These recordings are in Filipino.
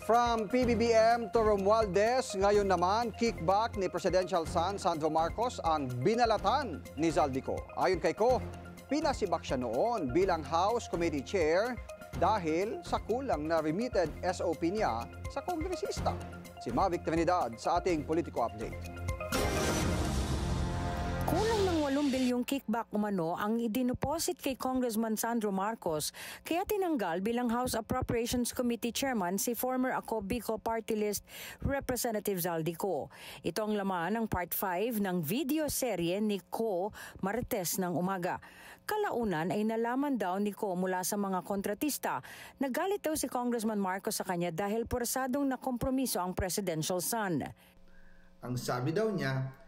From PBBM to Romualdez, ngayon naman kickback ni Presidential son Sandro Marcos ang binalatan ni Zaldico. Ayon kay Ko, pinasibak siya noon bilang House Committee Chair dahil sa kulang na remitted SOP niya sa kongresista. Si Mavic Trinidad sa ating Politico Update. Kulang ng 8 bilyong kickback umano ang idinoposit kay Congressman Sandro Marcos kaya tinanggal bilang House Appropriations Committee Chairman si former Ako Bicol Party List Representative Zaldico. Ito ang laman ng Part 5 ng video serye ni Ko Martes ng umaga. Kalaunan ay nalaman daw ni Ko mula sa mga kontratista na galit daw si Congressman Marcos sa kanya dahil porsadong nakompromiso ang presidential son. Ang sabi daw niya,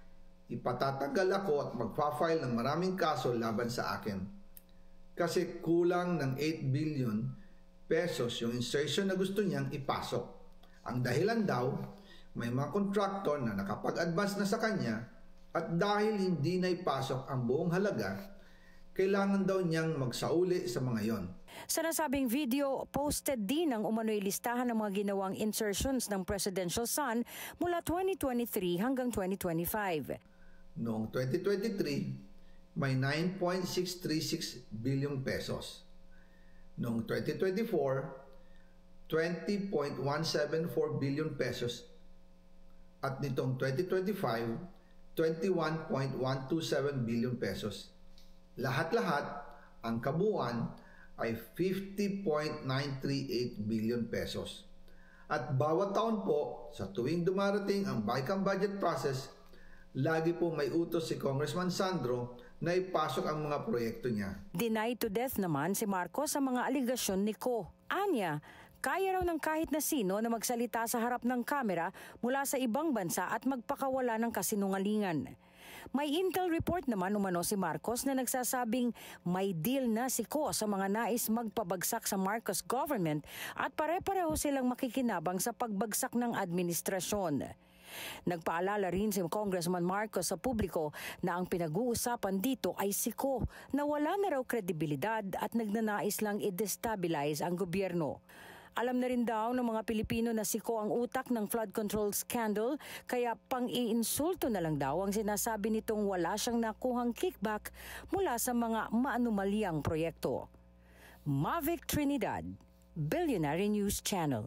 ipatatagal ako at magpa-file ng maraming kaso laban sa akin. Kasi kulang ng 8 billion pesos yung insertion na gusto niyang ipasok. Ang dahilan daw, may mga contractor na nakapag-advance na sa kanya at dahil hindi na ipasok ang buong halaga, kailangan daw niyang magsauli sa mga yon. Sa nasabing video, posted din ang umano'y listahan ng mga ginawang insertions ng presidential son mula 2023 hanggang 2025. Noong 2023, may 9.636 billion pesos. Noong 2024, 20.174 billion pesos. At nitong 2025, 21.127 billion pesos. Lahat-lahat, ang kabuuan ay 50.938 billion pesos. At bawat taon po, sa tuwing dumarating ang BICAM budget process, lagi po may utos si Congressman Sandro na ipasok ang mga proyekto niya. Denied to death naman si Marcos sa mga aligasyon ni Ko. Anya, kaya raw ng kahit na sino na magsalita sa harap ng kamera mula sa ibang bansa at magpakawala ng kasinungalingan. May intel report naman umano si Marcos na nagsasabing may deal na si Ko sa mga nais magpabagsak sa Marcos government at pare-pareho silang makikinabang sa pagbagsak ng administrasyon. Nagpaalala rin si Congressman Marcos sa publiko na ang pinag-uusapan dito ay si Ko na wala na raw kredibilidad at nagnanais lang i-destabilize ang gobyerno. Alam na rin daw ng mga Pilipino na si Ko ang utak ng flood control scandal kaya pang-iinsulto na lang daw ang sinasabi nitong wala siyang nakuhang kickback mula sa mga maanumalyang proyekto. Mavic Trinidad, Billionaire News Channel.